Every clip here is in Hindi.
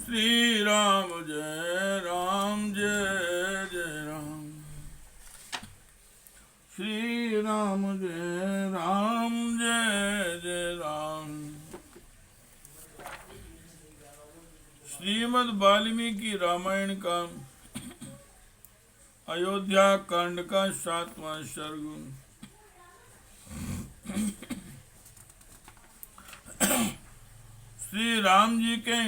श्री राम जय राम जय जय राम। श्री राम जय राम जय जय राम। श्रीमद् वाल्मीकि रामायण का अयोध्या कांड का 7वां सर्ग। श्री राम जी के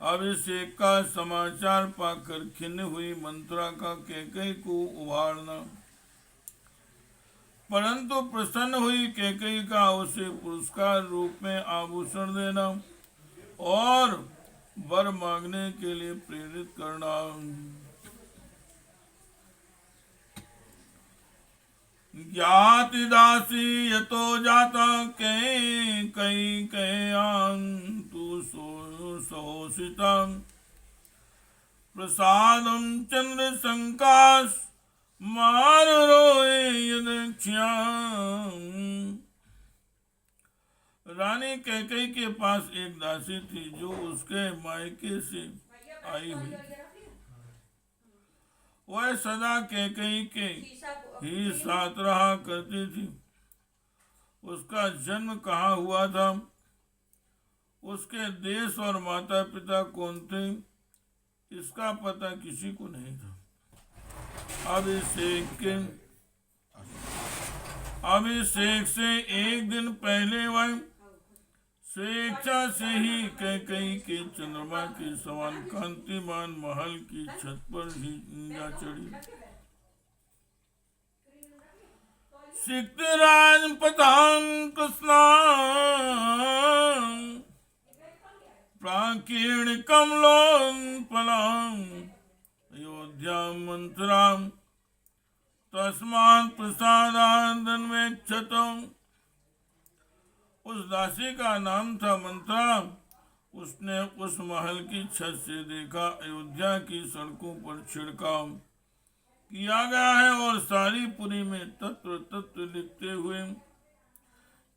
अभिषेक का समाचार पाकर खिन्न हुई मंत्रा का कैकेयी को उभारना, परंतु प्रसन्न हुई कैकेयी का उसे पुरस्कार रूप में आभूषण देना और वर मांगने के लिए प्रेरित करना। ज्ञाति दासी यतो जाता कई तू सोषिता प्रसादम चंद्र संकाश मार रोए यदक्ष्या। रानी कैकेयी के पास एक दासी थी जो उसके मायके से आई हुई। वह सदा कैकेयी के ही साथ रहा करती थी। उसका जन्म कहाँ हुआ था, उसके देश और माता पिता कौन थे, इसका पता किसी को नहीं था। अभिषेक से एक दिन पहले वह स्वेच्छा से ही कैकेयी के चंद्रमा के समान कांतिमान महल की छत पर ही जा चढ़ी। सिक्तराज पतां कृष्णा प्राकीर्ण कमलों पलां अयोध्या मंत्रां तस्मात् प्रसादादन्वेक्षतौ। उस दासी का नाम था मंत्रा। उसने उस महल की छत से देखा अयोध्या की सड़कों पर छिड़काव किया गया है और सारी पुरी में तत्व तत्व लिखते हुए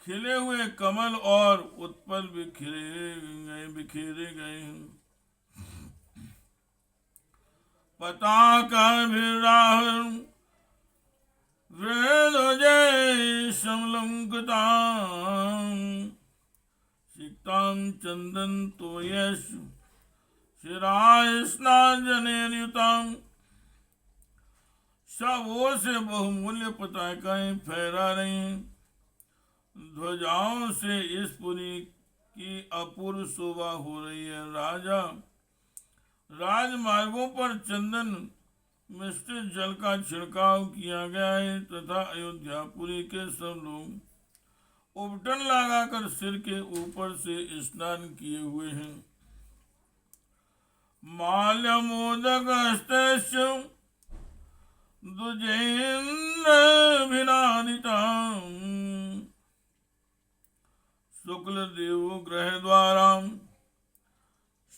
खिले हुए कमल और उत्पल बिखेरे गए हैं। पताका विराह जय समलंकृतां सिक्तां चंदन तोयश शिराय स्नाजनेर्युतां। सब ओर से बहुमूल्य पताकाएं फहरा रही हैं। ध्वजाओं से इस पुरी की अपूर्व शोभा हो रही है। राजमार्गों पर चंदन मिश्रित जल का छिड़काव किया गया है तथा अयोध्यापुरी के सब लोग उपटन लगाकर सिर के ऊपर से स्नान किए हुए हैं। माल्यमोदक हस्तस्य दुजेन्द्र भिनादिता शुक्ल देव ग्रह द्वारा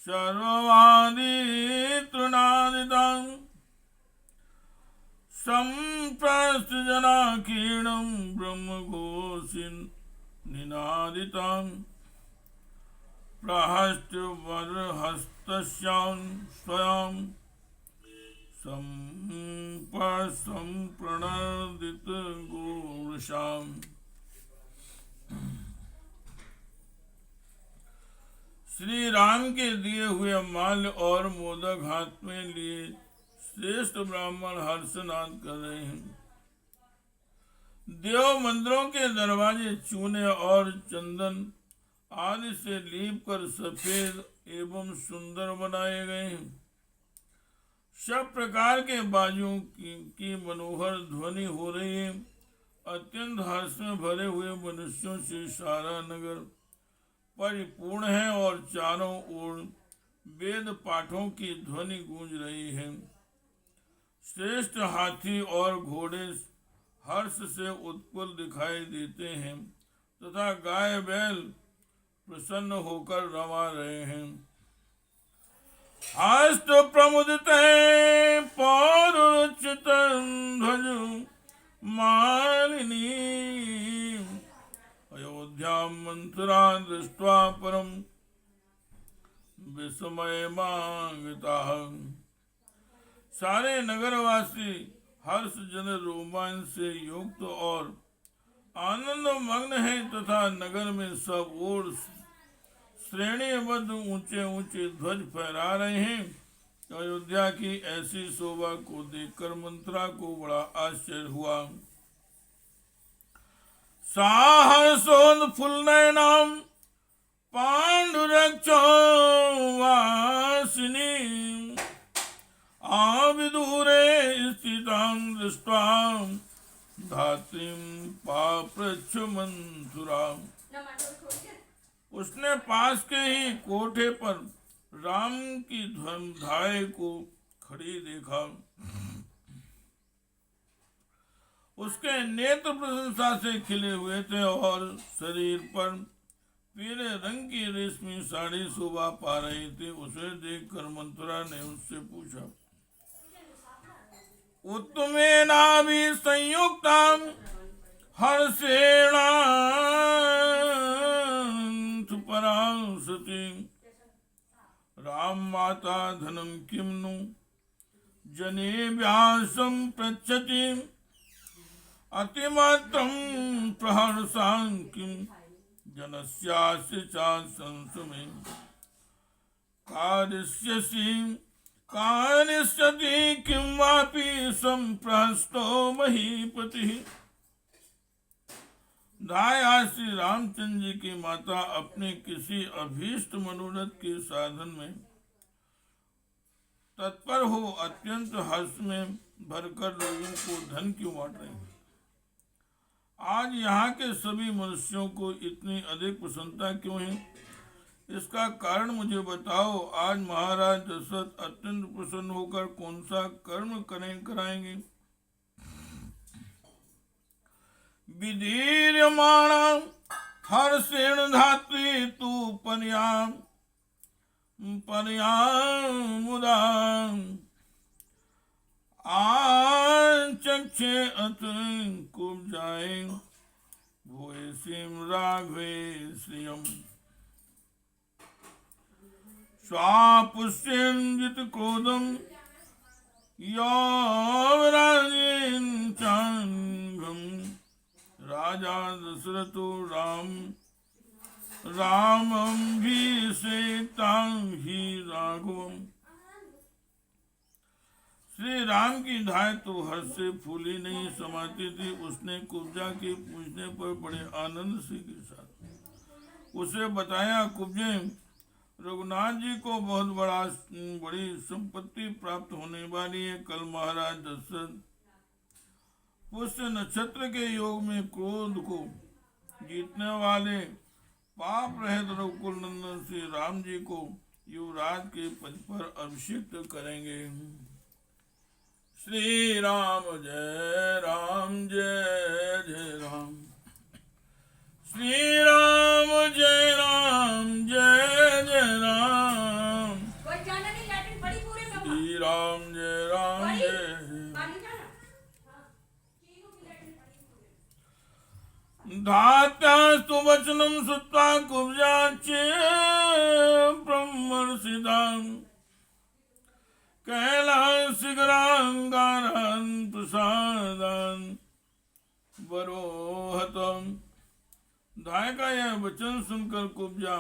सर्ववादी तृणादिता संप्रस्थ जनाकीर्णं ब्रह्मघोषिन् निनादितां प्रहस्त वरहस्तस्यां स्वयं संप्रणदित गोवृषाम्। श्री राम के दिए हुए माल्य और मोदक हाथ में लिए श्रेष्ठ ब्राह्मण हर्षनाद कर रहे हैं। देव मंदिरों के दरवाजे चूने और चंदन आदि से लीप कर सफेद एवं सुंदर बनाए गए हैं। सब प्रकार के बाजों की मनोहर ध्वनि हो रही है। अत्यंत हर्ष में भरे हुए मनुष्यों से सारा नगर परिपूर्ण है और चारों ओर वेद पाठों की ध्वनि गूंज रही है। श्रेष्ठ हाथी और घोड़े हर्ष से उत्पल दिखाई देते हैं तथा गाय बैल प्रसन्न होकर रमा रहे हैं। हस्त प्रमुदित पौरुचित ध्वज मालिनी अयोध्या मंत्रा दृष्ट्वा परम समय मांगता। सारे नगरवासी हर्ष जन रोमांच से युक्त और आनंद मग्न है तथा नगर में सब ओर श्रेणीबद्ध ऊंचे ऊंचे ध्वज फहरा रहे हैं। अयोध्या की ऐसी शोभा को देखकर मंत्रा को बड़ा आश्चर्य हुआ। साहसोत्फुल्लनयनां पाण्डुरक्षो वासिनी आविदूरे स्थितां दृष्ट्वा धात्रीं पाप्रच्छ मंथुरा। उसने पास के ही कोठे पर राम की ध्वजधाय को खड़ी देखा। उसके नेत्र प्रशंसा से खिले हुए थे और शरीर पर पीले रंग की रेशमी साड़ी शोभा पा रही थी। उसे देखकर मंथरा ने उससे पूछा, उत्तमेनाभि संयुक्तां हर्षेणान्तः परां सती राम माता धनं किं नु जनेभ्यः सम्पृच्छति अतिमात्रं प्रहर्षां किं जनस्यास्य च संसुमे कारिष्यति किं वापि संप्रहस्तो महीपतिः। दाया श्री रामचंद्र जी की माता अपने किसी अभीष्ट मनोरथ के साधन में तत्पर हो अत्यंत हर्ष में भरकर लोगों को धन क्यों बांट रही है। आज यहाँ के सभी मनुष्यों को इतनी अधिक प्रसन्नता क्यों है, इसका कारण मुझे बताओ। आज महाराज दशरथ अत्यंत प्रसन्न होकर कौन सा कर्म कराएंगे। विदीर्यमाणा हर्षेण धात्री तु पर्यां मुदा आचक्षे अथ कुब्जाए भूयसीं राघवे श्रियम् स्वापुष्यं जितक्रोधं यौवराजेन चांगम् राजा दशरथो रामं भीषेतां हि राघवम्। श्री राम की धाय तो हर्ष से फूली नहीं समाती थी। उसने कुब्जा के पूछने पर बड़े आनंद से के साथ उसे बताया, कुब्जे रघुनाथ जी को बहुत बड़ी संपत्ति प्राप्त होने वाली है। कल महाराज दशरथ पुष्य नक्षत्र के योग में क्रोध को जीतने वाले पाप रहित रघुकुल नंदन श्री राम जी को युवराज के पद पर अभिषिक्त करेंगे। श्री राम जय जय राम। श्री राम जय जय राम। श्री राम जय धात्यास्तु वचनं श्रुत्वा कुब्जाच्चे ब्रह्मर्षिदां कैलासशिखराङ्गारान् प्रसादान् वरोहतम्। धाय का यह वचन सुनकर कुब्जा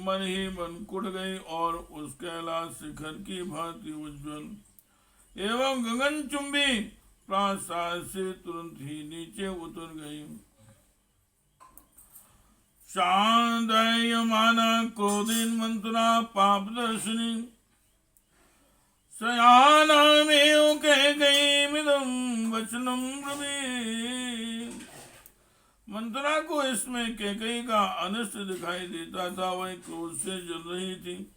मन ही मन कुट गई और उस कैलाश शिखर की भांति उज्ज्वल एवं गगनचुंबी प्रासाद से तुरंत ही नीचे उतर गई। शांदयमाना क्रोधीन मंत्रा पापदर्शिनी शयानामेव कैकेयीमिदं वचनं ब्रवीत्। मंत्रा को इसमें कैकेयी का अनिष्ट दिखाई देता था, वही क्रोध से जल रही थी।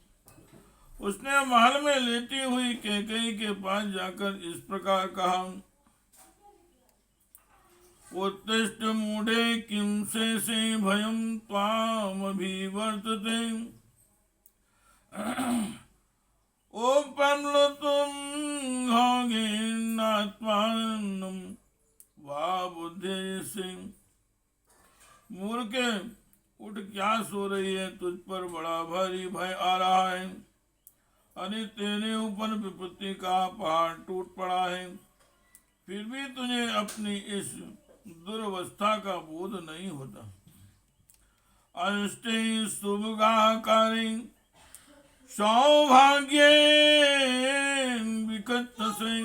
उसने महल में लेटी हुई कैकेयी के पास जाकर इस प्रकार कहा, उत्तिष्ठ मूढ़े किं शेषे भयं त्वामभिवर्तते उपप्लुतं घोगेनात्मानं वा बुद्धेसे। मूर्खे, उठ, क्या सो रही है? तुझ पर बड़ा भारी भय आ रहा है। अरे तेरे ऊपर विपत्ति का पहाड़ टूट पड़ा है, फिर भी तुझे अपनी इस दुर्वस्था का बोध नहीं होता। अष्टे शुभगाकारी सौभाग्य विकट से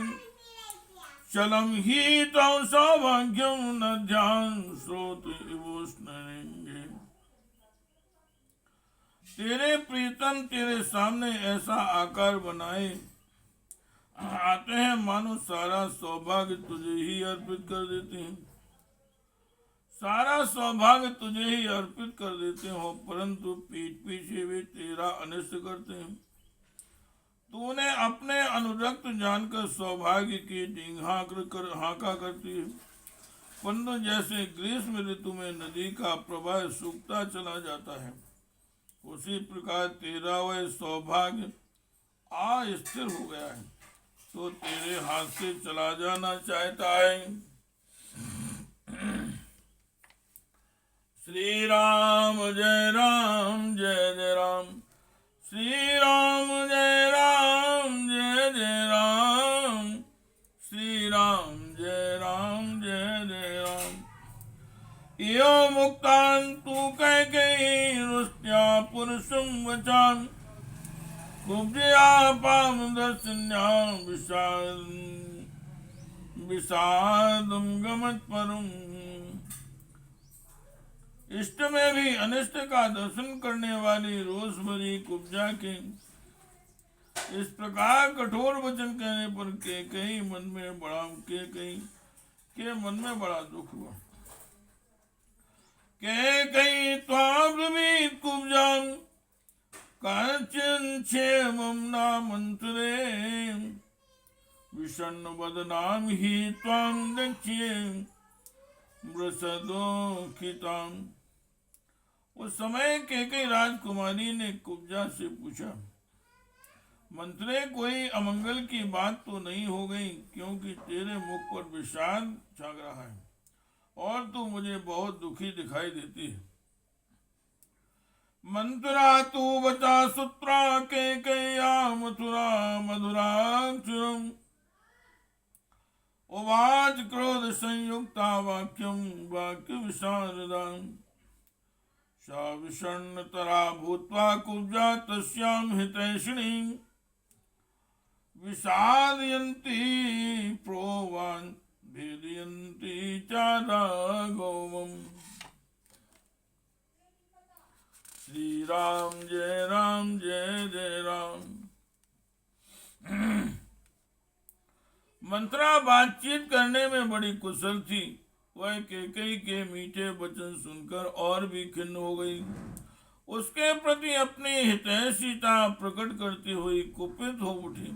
चलम ही तो सौभाग्यम न ध्यान स्रोत इवोष्णेंगे। तेरे प्रीतम तेरे सामने ऐसा आकार बनाए आते हैं मानो सारा सौभाग्य तुझे ही अर्पित कर देते हैं, सारा सौभाग्य तुझे ही अर्पित कर देते हो, परंतु पीठ पीछे भी तेरा अनिष्ट करते हैं। तूने अपने अनुरक्त जानकर सौभाग्य की हाका करती है, परंतु जैसे ग्रीष्म ऋतु में नदी का प्रवाह सूखता चला जाता है, उसी प्रकार तेरा वह सौभाग्य अस्थिर हो गया है, तो तेरे हाथ से चला जाना चाहता है। श्री राम जय राम जय जय राम, श्री राम जय राम जय जय राम, श्री राम जय राम जय जय राम। यो मुक्तान तू कह गई रुष्या पुरुषम वचान, कुब्जया पाम दर्शन्याम विषादम गमत परम। इष्ट में भी अनिष्ट का दर्शन करने वाली रोष भरी कुब्जा के इस प्रकार कठोर वचन कहने पर कैकेयी के मन में बड़ा दुख हुआ। कैकेयी त्वाब्रवीत कुब्जां कांचन क्षेमं नामंतरे, विषण्ण वदनाम ही त्वां दक्ष्ये मृषदोखितां। उस समय कैकेयी राजकुमारी ने कुब्जा से पूछा, मंत्रे कोई अमंगल की बात तो नहीं हो गई, क्योंकि तेरे मुख पर विषाद छा रहा है और तू मुझे बहुत दुखी दिखाई देती है। मंत्रा तू बचा सुत्रा कैकेय्या मथुरा मधुराक्षरम, उवाच क्रोध संयुक्ता वाक्यम वाक्य विशारदाम। सा विषण्णतरा भूत्वा कुब्जा तस्यां हितैषिणी, विषादयन्ती प्रोवाच भेदयन्ती च राघवम्। श्री राम जय जय राम। मंत्रा बातचीत करने में बड़ी कुशल थी। वह कैकेयी के मीठे वचन सुनकर और भी खिन्न हो गई। उसके प्रति अपनी हितैषीता प्रकट करती हुई कुपित हो उठी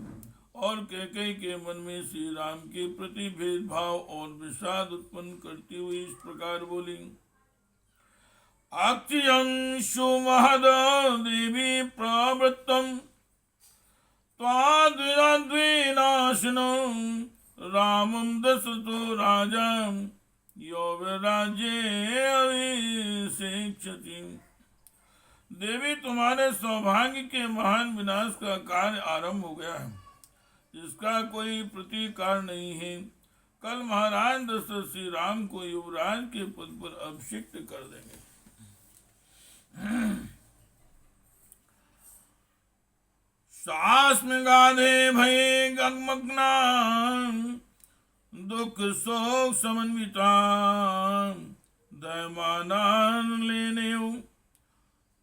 और कैकेयी के मन में श्री राम के प्रति भेदभाव और विषाद उत्पन्न करती हुई इस प्रकार बोली। अक्षयंशु महद देवी प्रवृत्तम त्वाद्विनाशनम, रामं दशरथो राजा यो राज्ये अभिषेक्षति। देवी तुम्हारे सौभाग्य के महान विनाश का कार्य आरंभ हो गया है, जिसका कोई प्रतिकार नहीं है। कल महाराज दशरथ श्री राम को युवराज के पद पर अभिषिक्त कर देंगे। सास्म गाधे भये गगमग्ना दुख शोक समन्विता, दयमानान लेने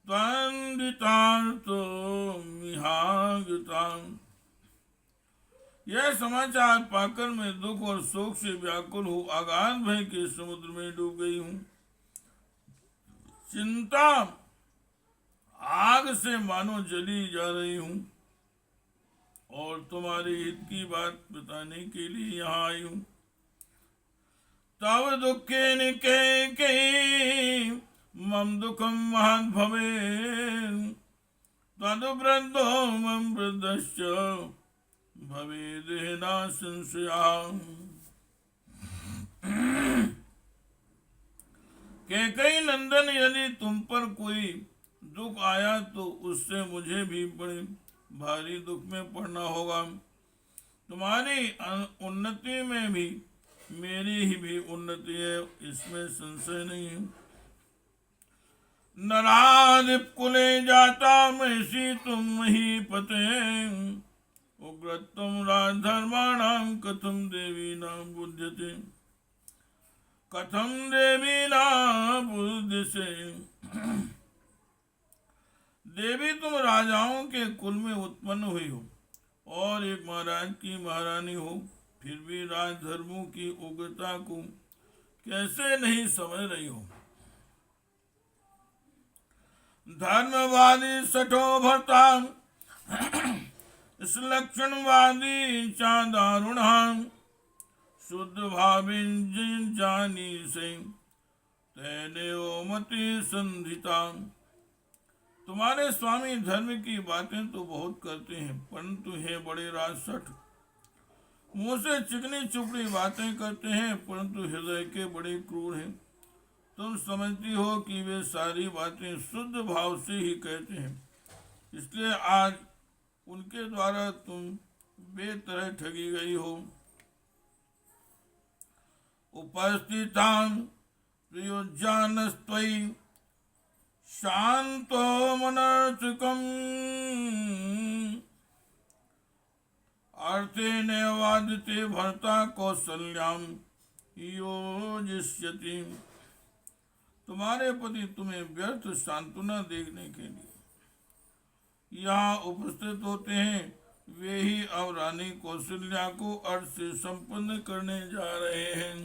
त्वन्दितार्तो मिहागता। यह समाचार पाकर मैं दुख और शोक से व्याकुल हूँ, अगाध भय के समुद्र में डूब गई हूँ। चिंता आग से मानो जली जा रही हूँ और तुम्हारे हित की बात बताने के लिए यहाँ आई हूँ। तव दुखे कैकेयी मम दुखम महद् भवेत्, तदुवृद्धो मम वृद्धश्च भवेदेना संशयः। कैकई नंदन, यदि तुम पर कोई दुख आया तो उससे मुझे भी बड़े भारी दुख में पड़ना होगा। तुम्हारी उन्नति में भी मेरी ही भी उन्नति है, इसमें संशय नहीं है। नराधिप कुले जाता महिषी तुम ही पते, उग्रतम राजधर्माणाम कथम देवी नाम बुध्यते, कथम देवी नाम बुद्धसे। देवी, तुम राजाओं के कुल में उत्पन्न हुई हो और एक महाराज की महारानी हो, फिर भी राजधर्मों की उग्रता को कैसे नहीं समझ रही हो। धर्मवादी सठो भरता, इस लक्षणवादी चादारुणा, शुद्ध भाविन जिन जानी से तैदेव मति संधिता। तुम्हारे स्वामी धर्म की बातें तो बहुत करते हैं, परंतु हे बड़े राजसठ, मुंह से चिकनी चुपड़ी बातें करते हैं, परंतु हृदय के बड़े क्रूर हैं। तुम समझती हो कि वे सारी बातें शुद्ध भाव से ही कहते हैं, इसलिए आज उनके द्वारा तुम बेतरह ठगी गई हो। उपस्थितां प्रियोज्जानस्त्वयि शांतो मनर्चकम्, अर्थे नैवादिते भर्ता कौसल्याम योजिष्यति। तुम्हारे पति तुम्हें व्यर्थ सांत्वना देखने के लिए यहाँ उपस्थित होते हैं, वे ही अब रानी कौशल्या को अर्थ से संपन्न करने जा रहे हैं।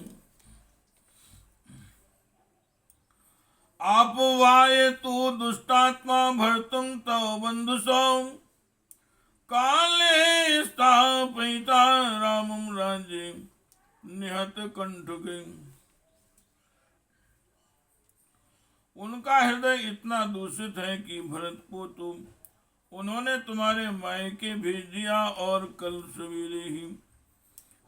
आप वाये तो दुष्टात्मा भरतुम तव बंधुसौ, काले स्थापिता रामम राज्ये निहत कंठुके। उनका हृदय इतना दूषित है कि भरत को तो उन्होंने तुम्हारे मायके भेज दिया और कल सवेरे ही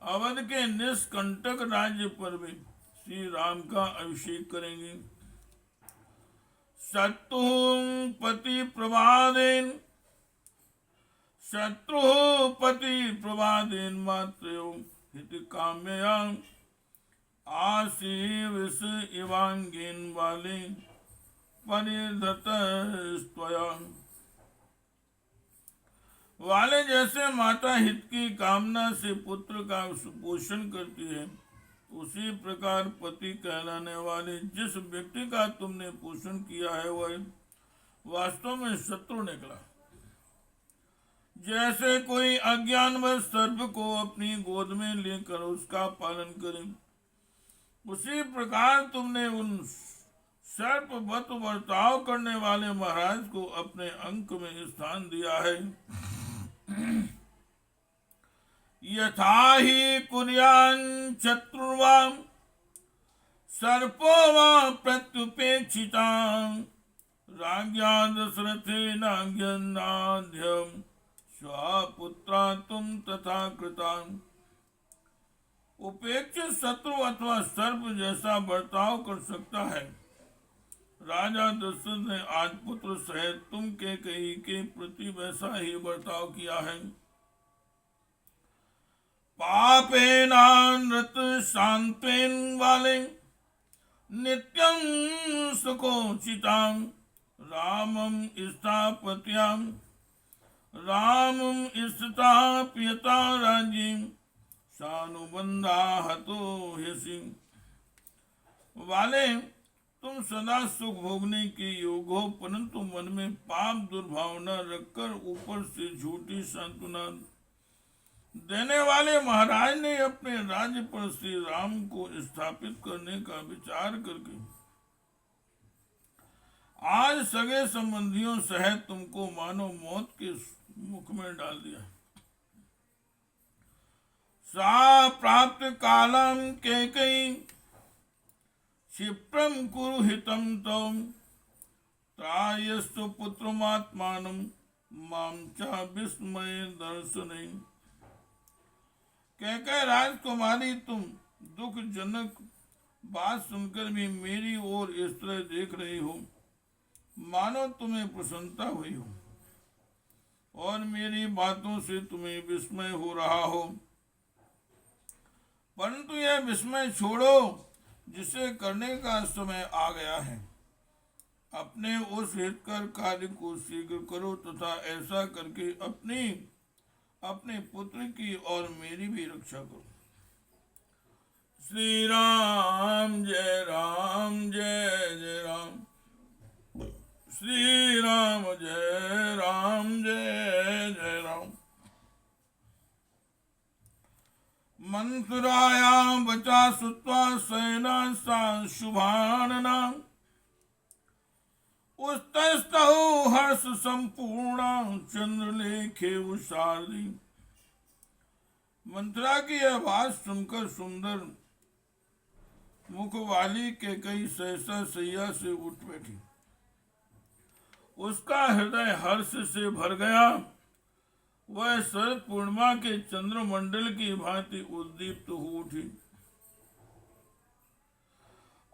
अवध के निष्कंटक राज्य पर भी श्री राम का अभिषेक करेंगे। शत्रु पति प्रभादेन, शत्रु पति प्रभादेन मात्रयो हित काम्यया, आशीविष इवांगेन वाले परिधतस्त्वया। वाले जैसे माता हित की कामना से पुत्र का पोषण करती है, उसी प्रकार पति कहलाने वाले जिस व्यक्ति का तुमने पोषण किया है वह वास्तव में शत्रु निकला। जैसे कोई अज्ञानवश सर्प को अपनी गोद में लेकर उसका पालन करे, उसी प्रकार तुमने उन सर्पवत बर्ताव करने वाले महाराज को अपने अंक में स्थान दिया है। यथा ही कुर्यां शत्रुर्वां सर्पो वा प्रत्युपेक्षितां, राज्ञा दशरथेनाज्ञानाद्यं स्वपुत्रा तुम तथा कृतां। उपेक्षित शत्रु अथवा सर्प जैसा बर्ताव कर सकता है, राजा दशरथ ने आज पुत्र सहित तुम के कई के प्रति वैसा ही बर्ताव किया है। पापेनानृत शांतेन वाले नित्यं सुखोचितां, रामं स्थापत्यां रामं स्थाप्यता राज्यं सानुबंधा हतो ह्यसि। वाले, तुम सदा सुख भोगने के योग हो, परंतु मन में पाप दुर्भावना रखकर ऊपर से झूठी सांत्वना देने वाले महाराज ने अपने राज्य पर श्री राम को स्थापित करने का विचार करके आज सगे संबंधियों सहित तुमको मानो मौत के मुख में डाल दिया। सा प्राप्त कालम कैकेयी क्षिप्रम कुरु हितम तम, त्रायस्तु पुत्रमात्मानं मां च विस्मय दर्शने। कैकेयी राजकुमारी, तुम दुख जनक बात सुनकर भी मेरी ओर इस तरह देख रही हो मानो तुम्हें प्रसन्नता हुई हो और मेरी बातों से तुम्हें विस्मय हो रहा हो, परंतु यह विस्मय छोड़ो जिसे करने का समय आ गया है। अपने उस हितकर कार्य को शीघ्र करो तथा ऐसा करके अपने पुत्र की और मेरी भी रक्षा करो। श्री राम जय जय राम, श्री राम जय जय राम। मंथुराया बचा सुत्वा सेना सा शुभानना, उस्तस्तौ हर्ष संपूर्ण चंद्रलेखे उषारदी। मंथरा की यह बात सुनकर सुंदर मुख वाली कैकेयी सहसा सैया से उठ बैठी। उसका हृदय हर्ष से भर गया। वह शरद पूर्णिमा के चंद्रमंडल की भांति उद्दीप्त हो उठी।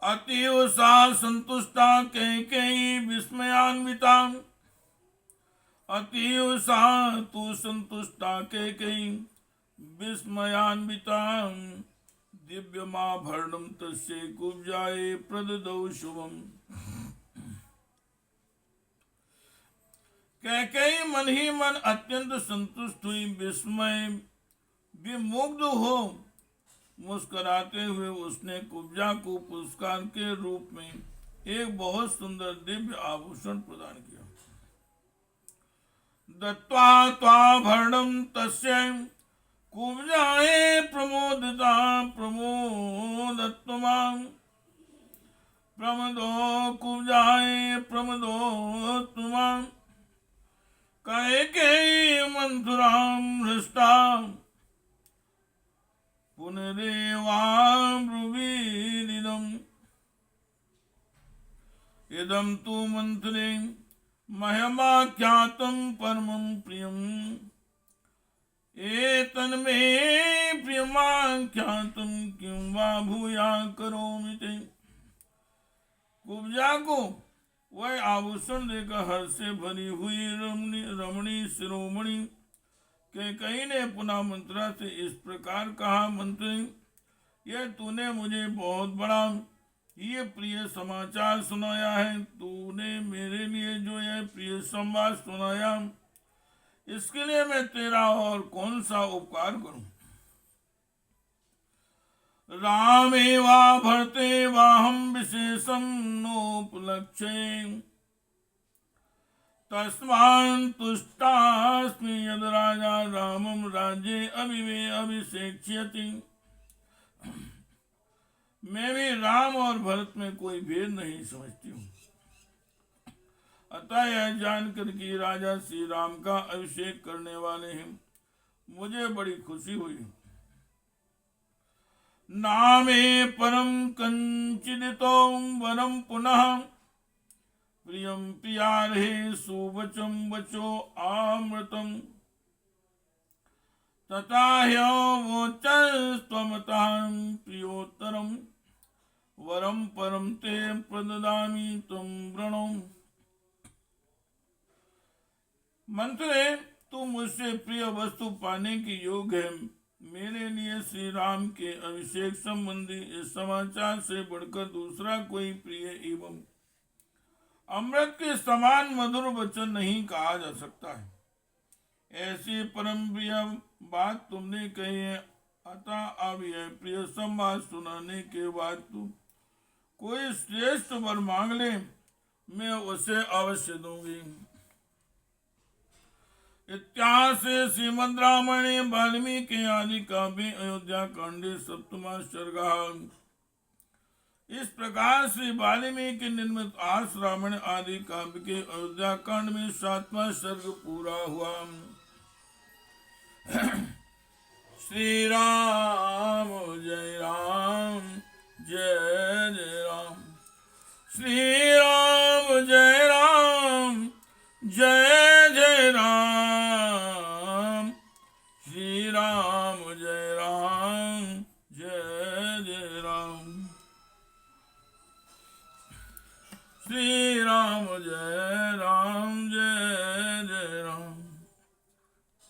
अतीव सा संतुष्टा कैकेयी विस्मयान्विता, अतीव सा तु संतुष्टा कैकेयी विस्मयान्विता। दिव्यमाभरणं तस्यै कुब्जायै प्रददौ शुभम्। कैकेयी मन ही मन अत्यंत संतुष्ट हुई, विस्मय विमुग्ध हो मुस्कुराते हुए उसने कुब्जा को पुरस्कार के रूप में एक बहुत सुंदर दिव्य आभूषण प्रदान किया। दत्त्वा त्वाभरणं तस्यै कुब्जायै प्रमोदिता प्रमोदत्वमां। प्रमदो कुब्जायै प्रमदोत्तमां। कैकेयी मंथुरां हृष्टा पुनरेवाब्रुवीदिदम्। इदं तु मंथरे मह्यमाख्यातं परमं प्रियम्। एतन्मे प्रियमाख्यातं किं वा भूया करोमि ते। कुब्जा को वह आभूषण देकर हर्ष से भरी हुई रमणी शिरोमणि कैकेयी ने पुनः मंथरा से इस प्रकार कहा, मंत्री, यह तूने मुझे बहुत बड़ा ये प्रिय समाचार सुनाया है। तूने मेरे लिए जो यह प्रिय संवाद सुनाया, इसके लिए मैं तेरा और कौन सा उपकार करूं। रामेवा भरते वाहम विशेषं नोपलक्ष्ये। तस्मान् तुष्टास्मि यद राजा रामं राज्ये अभिषेक्ष्यति। मैं भी राम और भरत में कोई भेद नहीं समझती हूँ, अतः यह जानकर कि राजा श्री राम का अभिषेक करने वाले हैं, मुझे बड़ी खुशी हुई। नामे परम कंचिदितो वरम पुनः, प्रियं प्रियार्हे सुवचम वचो आमृतम्। तथा ह्यवोचस्त्वमतां प्रियोत्तरं, वरम परम ते प्रददामि त्वं वृणो। मंत्रे, तू मुझसे प्रिय वस्तु पाने की योग्य है। मेरे लिए श्री राम के अभिषेक संबंधी इस समाचार से बढ़कर दूसरा कोई प्रिय एवं अमृत के समान मधुर वचन नहीं कहा जा सकता है। ऐसी परम प्रिय बात तुमने कही है, अतः अब यह प्रिय संवाद सुनाने के बाद तू कोई श्रेष्ठ वर मांग ले, मैं उसे अवश्य दूंगी। इत्यासे श्रीमद् रामायणे वाल्मीकि आदि काव्ये अयोध्या कांडे सप्तमा सर्गः। इस प्रकार श्री वाल्मीकि निर्मित आस रामायण आदि काव्य के अयोध्या कांड में 7वां सर्ग पूरा हुआ। श्री राम जय जय राम, श्री राम